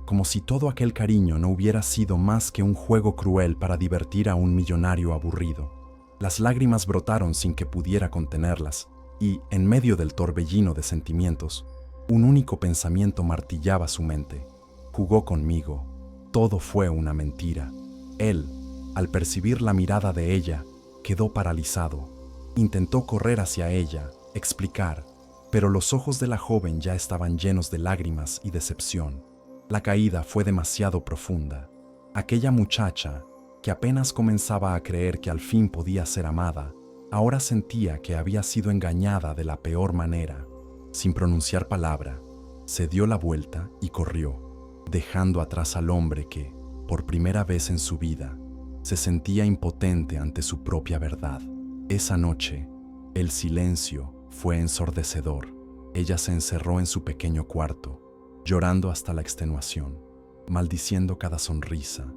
Speaker 1: como si todo aquel cariño no hubiera sido más que un juego cruel para divertir a un millonario aburrido. Las lágrimas brotaron sin que pudiera contenerlas, y, en medio del torbellino de sentimientos, un único pensamiento martillaba su mente. Jugó conmigo. Todo fue una mentira. Él, al percibir la mirada de ella, quedó paralizado. Intentó correr hacia ella, explicar, pero los ojos de la joven ya estaban llenos de lágrimas y decepción. La caída fue demasiado profunda. Aquella muchacha, que apenas comenzaba a creer que al fin podía ser amada, ahora sentía que había sido engañada de la peor manera. Sin pronunciar palabra, se dio la vuelta y corrió, dejando atrás al hombre que, por primera vez en su vida, se sentía impotente ante su propia verdad. Esa noche, el silencio fue ensordecedor. Ella se encerró en su pequeño cuarto, llorando hasta la extenuación, maldiciendo cada sonrisa,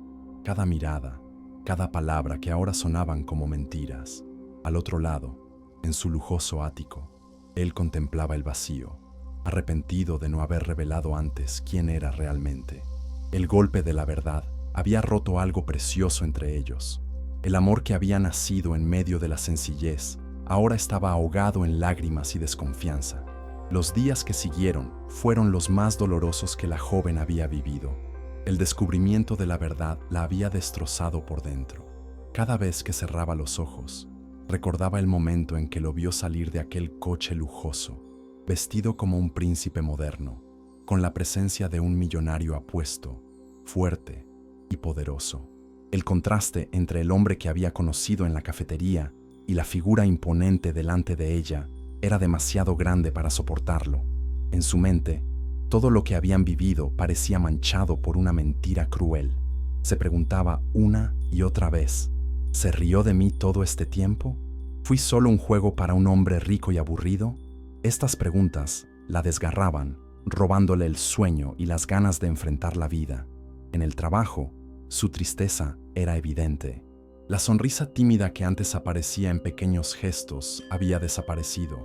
Speaker 1: cada mirada, cada palabra que ahora sonaban como mentiras. Al otro lado, en su lujoso ático, él contemplaba el vacío, arrepentido de no haber revelado antes quién era realmente. El golpe de la verdad había roto algo precioso entre ellos. El amor que había nacido en medio de la sencillez ahora estaba ahogado en lágrimas y desconfianza. Los días que siguieron fueron los más dolorosos que la joven había vivido. El descubrimiento de la verdad la había destrozado por dentro. Cada vez que cerraba los ojos, recordaba el momento en que lo vio salir de aquel coche lujoso, vestido como un príncipe moderno, con la presencia de un millonario apuesto, fuerte y poderoso. El contraste entre el hombre que había conocido en la cafetería y la figura imponente delante de ella era demasiado grande para soportarlo. En su mente, Todo lo que habían vivido parecía manchado por una mentira cruel. Se preguntaba una y otra vez, ¿se rió de mí todo este tiempo? ¿Fui solo un juego para un hombre rico y aburrido? Estas preguntas la desgarraban, robándole el sueño y las ganas de enfrentar la vida. En el trabajo, su tristeza era evidente. La sonrisa tímida que antes aparecía en pequeños gestos había desaparecido.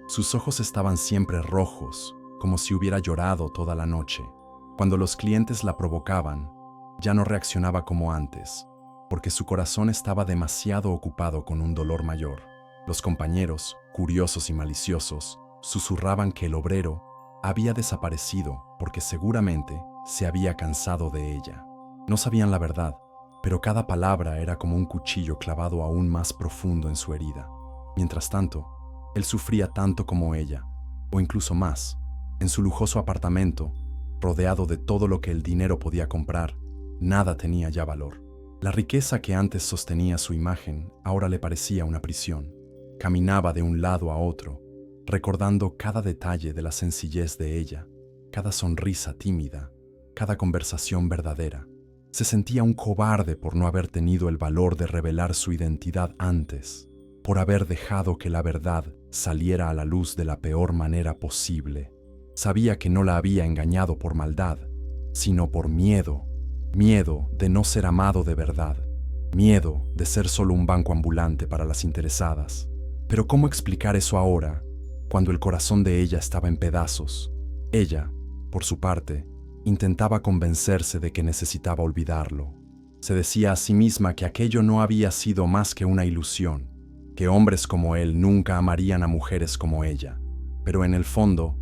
Speaker 1: Sus ojos estaban siempre rojos, como si hubiera llorado toda la noche. Cuando los clientes la provocaban, ya no reaccionaba como antes, porque su corazón estaba demasiado ocupado con un dolor mayor. Los compañeros, curiosos y maliciosos, susurraban que el obrero había desaparecido porque seguramente se había cansado de ella. No sabían la verdad, pero cada palabra era como un cuchillo clavado aún más profundo en su herida. Mientras tanto, él sufría tanto como ella, o incluso más, en su lujoso apartamento, rodeado de todo lo que el dinero podía comprar. Nada tenía ya valor. La riqueza que antes sostenía su imagen ahora le parecía una prisión. Caminaba de un lado a otro, recordando cada detalle de la sencillez de ella, cada sonrisa tímida, cada conversación verdadera. Se sentía un cobarde por no haber tenido el valor de revelar su identidad antes, por haber dejado que la verdad saliera a la luz de la peor manera posible. Sabía que no la había engañado por maldad, sino por miedo. Miedo de no ser amado de verdad. Miedo de ser solo un banco ambulante para las interesadas. Pero ¿cómo explicar eso ahora, cuando el corazón de ella estaba en pedazos? Ella, por su parte, intentaba convencerse de que necesitaba olvidarlo. Se decía a sí misma que aquello no había sido más que una ilusión, que hombres como él nunca amarían a mujeres como ella. Pero en el fondo,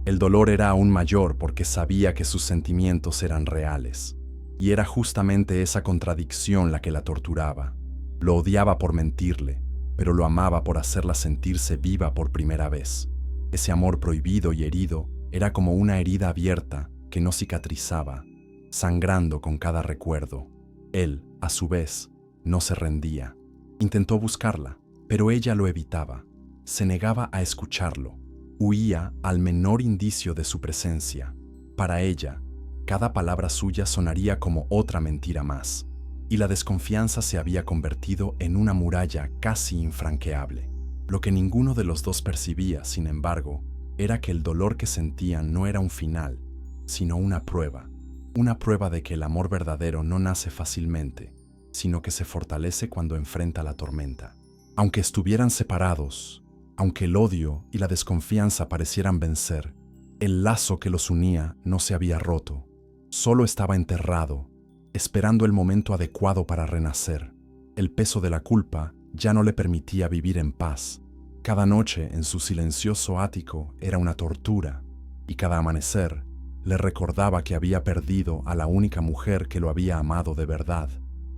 Speaker 1: el dolor era aún mayor porque sabía que sus sentimientos eran reales. Y era justamente esa contradicción la que la torturaba. Lo odiaba por mentirle, pero lo amaba por hacerla sentirse viva por primera vez. Ese amor prohibido y herido era como una herida abierta que no cicatrizaba, sangrando con cada recuerdo. Él, a su vez, no se rendía. Intentó buscarla, pero ella lo evitaba. Se negaba a escucharlo. Huía al menor indicio de su presencia. Para ella, cada palabra suya sonaría como otra mentira más, y la desconfianza se había convertido en una muralla casi infranqueable. Lo que ninguno de los dos percibía, sin embargo, era que el dolor que sentían no era un final, sino una prueba de que el amor verdadero no nace fácilmente, sino que se fortalece cuando enfrenta la tormenta. Aunque estuvieran separados, aunque el odio y la desconfianza parecieran vencer, el lazo que los unía no se había roto, solo estaba enterrado, esperando el momento adecuado para renacer. El peso de la culpa ya no le permitía vivir en paz. Cada noche en su silencioso ático era una tortura, y cada amanecer le recordaba que había perdido a la única mujer que lo había amado de verdad,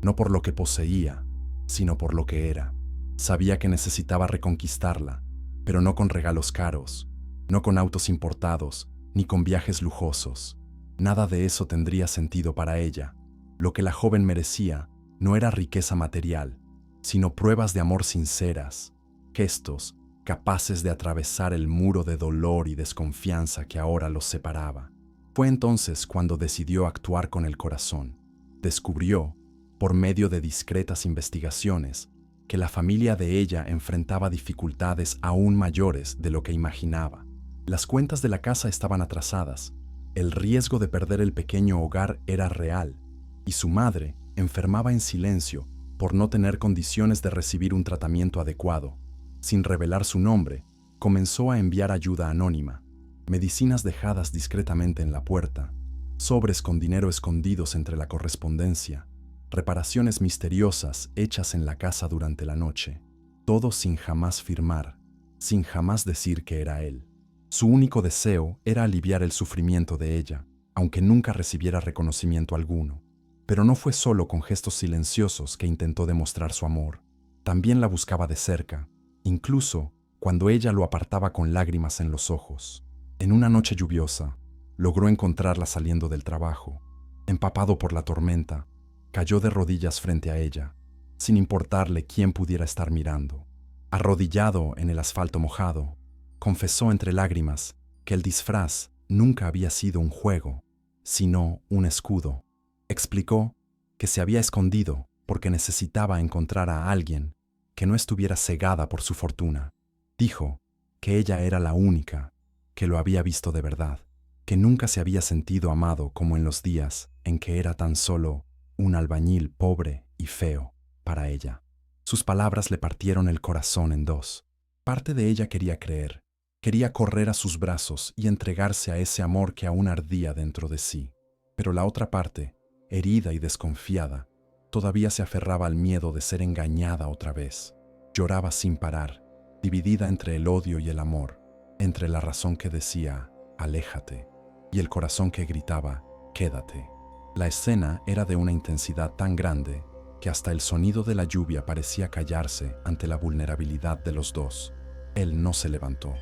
Speaker 1: no por lo que poseía, sino por lo que era. Sabía que necesitaba reconquistarla, pero no con regalos caros, no con autos importados, ni con viajes lujosos. Nada de eso tendría sentido para ella. Lo que la joven merecía no era riqueza material, sino pruebas de amor sinceras, gestos capaces de atravesar el muro de dolor y desconfianza que ahora los separaba. Fue entonces cuando decidió actuar con el corazón. Descubrió, por medio de discretas investigaciones, que la familia de ella enfrentaba dificultades aún mayores de lo que imaginaba. Las cuentas de la casa estaban atrasadas, el riesgo de perder el pequeño hogar era real, y su madre enfermaba en silencio por no tener condiciones de recibir un tratamiento adecuado. Sin revelar su nombre, comenzó a enviar ayuda anónima, medicinas dejadas discretamente en la puerta, sobres con dinero escondidos entre la correspondencia, reparaciones misteriosas hechas en la casa durante la noche, todo sin jamás firmar, sin jamás decir que era él. Su único deseo era aliviar el sufrimiento de ella, aunque nunca recibiera reconocimiento alguno. Pero no fue solo con gestos silenciosos que intentó demostrar su amor. También la buscaba de cerca, incluso cuando ella lo apartaba con lágrimas en los ojos. En una noche lluviosa, logró encontrarla saliendo del trabajo. Empapado por la tormenta, cayó de rodillas frente a ella, sin importarle quién pudiera estar mirando. Arrodillado en el asfalto mojado, confesó entre lágrimas que el disfraz nunca había sido un juego, sino un escudo. Explicó que se había escondido porque necesitaba encontrar a alguien que no estuviera cegada por su fortuna. Dijo que ella era la única que lo había visto de verdad, que nunca se había sentido amado como en los días en que era tan solo un albañil pobre y feo para ella. Sus palabras le partieron el corazón en dos. Parte de ella quería creer, quería correr a sus brazos y entregarse a ese amor que aún ardía dentro de sí. Pero la otra parte, herida y desconfiada, todavía se aferraba al miedo de ser engañada otra vez. Lloraba sin parar, dividida entre el odio y el amor, entre la razón que decía, aléjate, y el corazón que gritaba, quédate. La escena era de una intensidad tan grande que hasta el sonido de la lluvia parecía callarse ante la vulnerabilidad de los dos. Él no se levantó.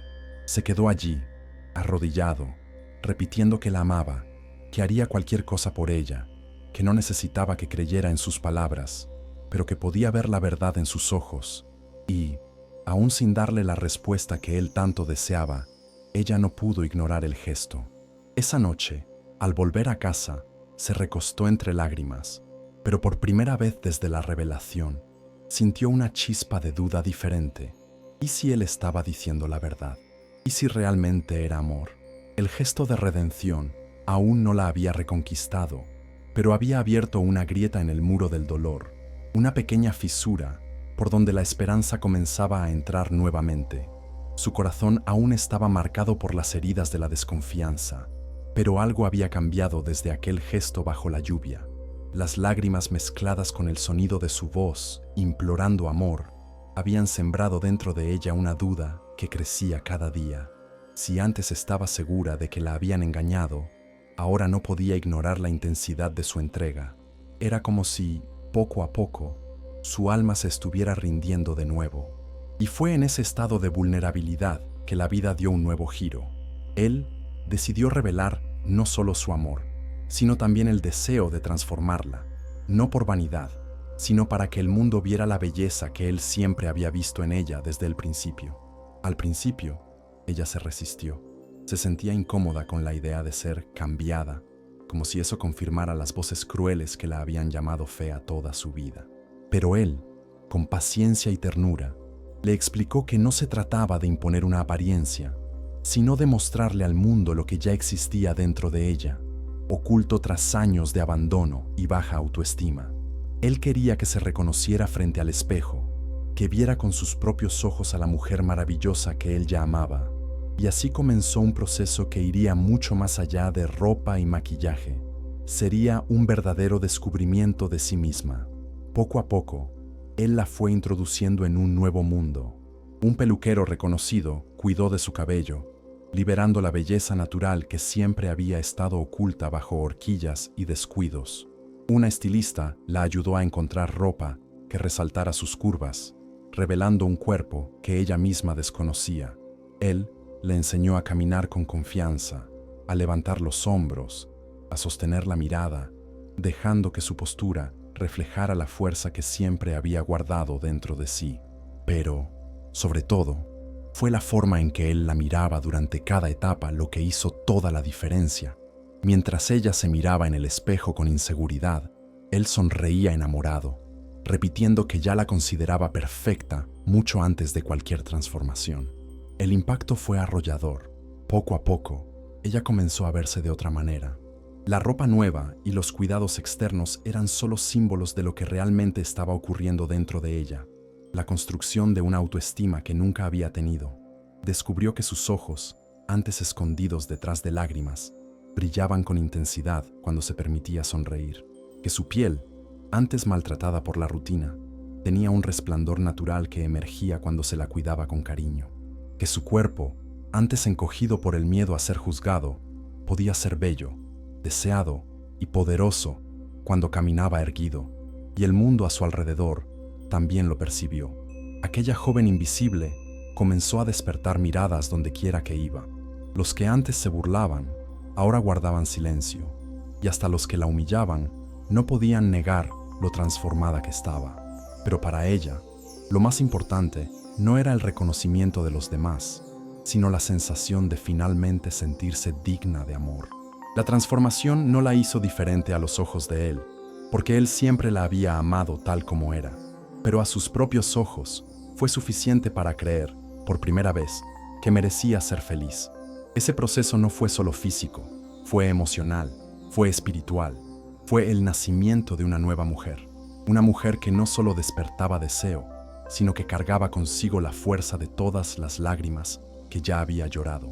Speaker 1: Se quedó allí, arrodillado, repitiendo que la amaba, que haría cualquier cosa por ella, que no necesitaba que creyera en sus palabras, pero que podía ver la verdad en sus ojos. Y, aún sin darle la respuesta que él tanto deseaba, ella no pudo ignorar el gesto. Esa noche, al volver a casa, se recostó entre lágrimas, pero por primera vez desde la revelación, sintió una chispa de duda diferente. ¿Y si él estaba diciendo la verdad? ¿Y si realmente era amor? El gesto de redención aún no la había reconquistado, pero había abierto una grieta en el muro del dolor, una pequeña fisura por donde la esperanza comenzaba a entrar nuevamente. Su corazón aún estaba marcado por las heridas de la desconfianza, pero algo había cambiado desde aquel gesto bajo la lluvia. Las lágrimas mezcladas con el sonido de su voz, implorando amor, habían sembrado dentro de ella una duda que crecía cada día. Si antes estaba segura de que la habían engañado, ahora no podía ignorar la intensidad de su entrega. Era como si, poco a poco, su alma se estuviera rindiendo de nuevo. Y fue en ese estado de vulnerabilidad que la vida dio un nuevo giro. Él decidió revelar no solo su amor, sino también el deseo de transformarla, no por vanidad, sino para que el mundo viera la belleza que él siempre había visto en ella desde el principio. Al principio, ella se resistió. Se sentía incómoda con la idea de ser cambiada, como si eso confirmara las voces crueles que la habían llamado fea toda su vida. Pero él, con paciencia y ternura, le explicó que no se trataba de imponer una apariencia, sino de mostrarle al mundo lo que ya existía dentro de ella, oculto tras años de abandono y baja autoestima. Él quería que se reconociera frente al espejo, que viera con sus propios ojos a la mujer maravillosa que él ya amaba. Y así comenzó un proceso que iría mucho más allá de ropa y maquillaje. Sería un verdadero descubrimiento de sí misma. Poco a poco, él la fue introduciendo en un nuevo mundo. Un peluquero reconocido cuidó de su cabello, liberando la belleza natural que siempre había estado oculta bajo horquillas y descuidos. Una estilista la ayudó a encontrar ropa que resaltara sus curvas, revelando un cuerpo que ella misma desconocía. Él le enseñó a caminar con confianza, a levantar los hombros, a sostener la mirada, dejando que su postura reflejara la fuerza que siempre había guardado dentro de sí. Pero, sobre todo, fue la forma en que él la miraba durante cada etapa lo que hizo toda la diferencia. Mientras ella se miraba en el espejo con inseguridad, él sonreía enamorado, repitiendo que ya la consideraba perfecta mucho antes de cualquier transformación. El impacto fue arrollador. Poco a poco, ella comenzó a verse de otra manera. La ropa nueva y los cuidados externos eran solo símbolos de lo que realmente estaba ocurriendo dentro de ella, la construcción de una autoestima que nunca había tenido. Descubrió que sus ojos, antes escondidos detrás de lágrimas, brillaban con intensidad cuando se permitía sonreír, que su piel, antes maltratada por la rutina, tenía un resplandor natural que emergía cuando se la cuidaba con cariño, que su cuerpo, antes encogido por el miedo a ser juzgado, podía ser bello, deseado y poderoso cuando caminaba erguido, y el mundo a su alrededor también lo percibió. Aquella joven invisible comenzó a despertar miradas donde quiera que iba. Los que antes se burlaban, ahora guardaban silencio, y hasta los que la humillaban no podían negar lo transformada que estaba. Pero para ella, lo más importante no era el reconocimiento de los demás, sino la sensación de finalmente sentirse digna de amor. La transformación no la hizo diferente a los ojos de él, porque él siempre la había amado tal como era, pero a sus propios ojos fue suficiente para creer, por primera vez, que merecía ser feliz. Ese proceso no fue solo físico, fue emocional, fue espiritual, fue el nacimiento de una nueva mujer. Una mujer que no solo despertaba deseo, sino que cargaba consigo la fuerza de todas las lágrimas que ya había llorado.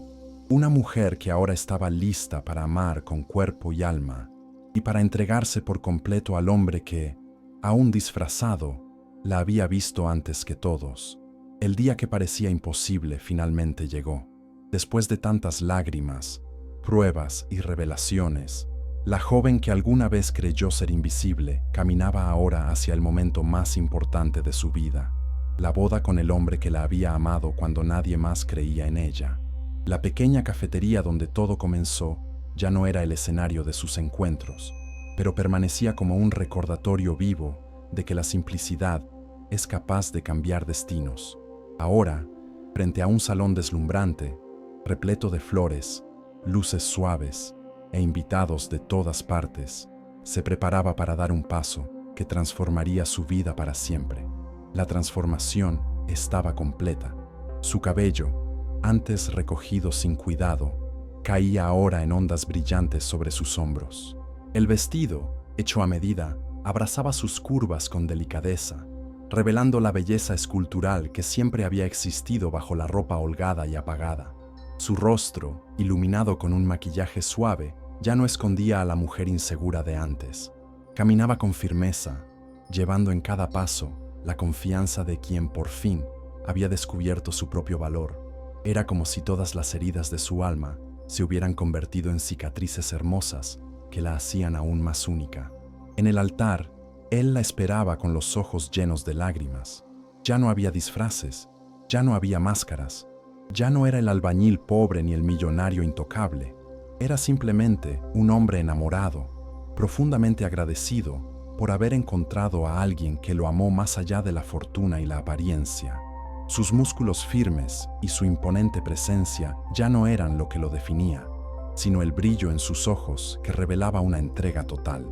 Speaker 1: Una mujer que ahora estaba lista para amar con cuerpo y alma y para entregarse por completo al hombre que, aún disfrazado, la había visto antes que todos. El día que parecía imposible finalmente llegó. Después de tantas lágrimas, pruebas y revelaciones, la joven que alguna vez creyó ser invisible caminaba ahora hacia el momento más importante de su vida, la boda con el hombre que la había amado cuando nadie más creía en ella. La pequeña cafetería donde todo comenzó ya no era el escenario de sus encuentros, pero permanecía como un recordatorio vivo de que la simplicidad es capaz de cambiar destinos. Ahora, frente a un salón deslumbrante, repleto de flores, luces suaves e invitados de todas partes, se preparaba para dar un paso que transformaría su vida para siempre. La transformación estaba completa. Su cabello, antes recogido sin cuidado, caía ahora en ondas brillantes sobre sus hombros. El vestido, hecho a medida, abrazaba sus curvas con delicadeza, revelando la belleza escultural que siempre había existido bajo la ropa holgada y apagada. Su rostro, iluminado con un maquillaje suave, ya no escondía a la mujer insegura de antes. Caminaba con firmeza, llevando en cada paso la confianza de quien por fin había descubierto su propio valor. Era como si todas las heridas de su alma se hubieran convertido en cicatrices hermosas que la hacían aún más única. En el altar, él la esperaba con los ojos llenos de lágrimas. Ya no había disfraces, ya no había máscaras, ya no era el albañil pobre ni el millonario intocable. Era simplemente un hombre enamorado, profundamente agradecido por haber encontrado a alguien que lo amó más allá de la fortuna y la apariencia. Sus músculos firmes y su imponente presencia ya no eran lo que lo definía, sino el brillo en sus ojos que revelaba una entrega total.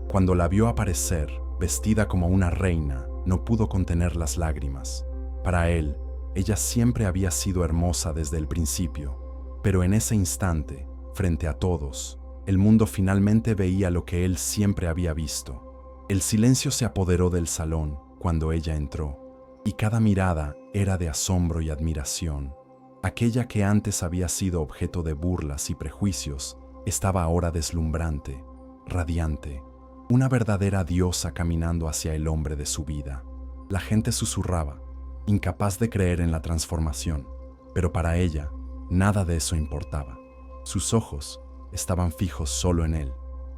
Speaker 1: Cuando la vio aparecer, vestida como una reina, no pudo contener las lágrimas. Para él, ella siempre había sido hermosa desde el principio, pero en ese instante, frente a todos, el mundo finalmente veía lo que él siempre había visto. El silencio se apoderó del salón cuando ella entró, y cada mirada era de asombro y admiración. Aquella que antes había sido objeto de burlas y prejuicios estaba ahora deslumbrante, radiante, una verdadera diosa caminando hacia el hombre de su vida. La gente susurraba, incapaz de creer en la transformación, pero para ella nada de eso importaba. Sus ojos estaban fijos solo en él,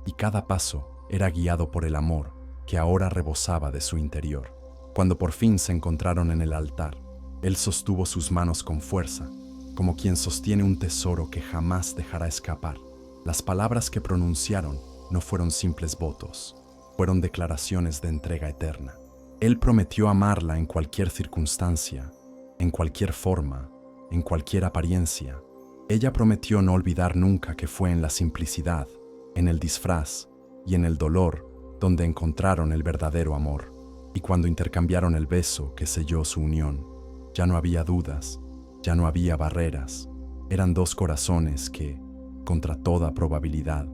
Speaker 1: y cada paso era guiado por el amor que ahora rebosaba de su interior. Cuando por fin se encontraron en el altar, él sostuvo sus manos con fuerza, como quien sostiene un tesoro que jamás dejará escapar. Las palabras que pronunciaron no fueron simples votos, fueron declaraciones de entrega eterna. Él prometió amarla en cualquier circunstancia, en cualquier forma, en cualquier apariencia. Ella prometió no olvidar nunca que fue en la simplicidad, en el disfraz y en el dolor donde encontraron el verdadero amor. Y cuando intercambiaron el beso que selló su unión, ya no había dudas, ya no había barreras. Eran dos corazones que, contra toda probabilidad,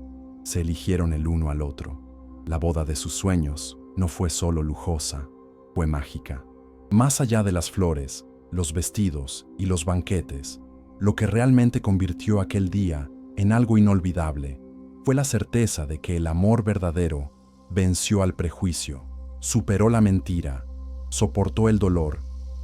Speaker 1: se eligieron el uno al otro. La boda de sus sueños no fue solo lujosa, fue mágica. Más allá de las flores, los vestidos y los banquetes, lo que realmente convirtió aquel día en algo inolvidable fue la certeza de que el amor verdadero venció al prejuicio, superó la mentira, soportó el dolor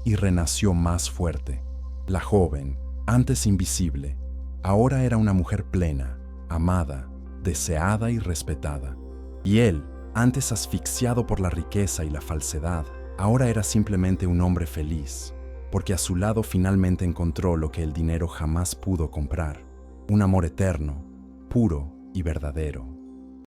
Speaker 1: y renació más fuerte. La joven, antes invisible, ahora era una mujer plena, amada, deseada y respetada. Y él, antes asfixiado por la riqueza y la falsedad, ahora era simplemente un hombre feliz, porque a su lado finalmente encontró lo que el dinero jamás pudo comprar: un amor eterno, puro y verdadero.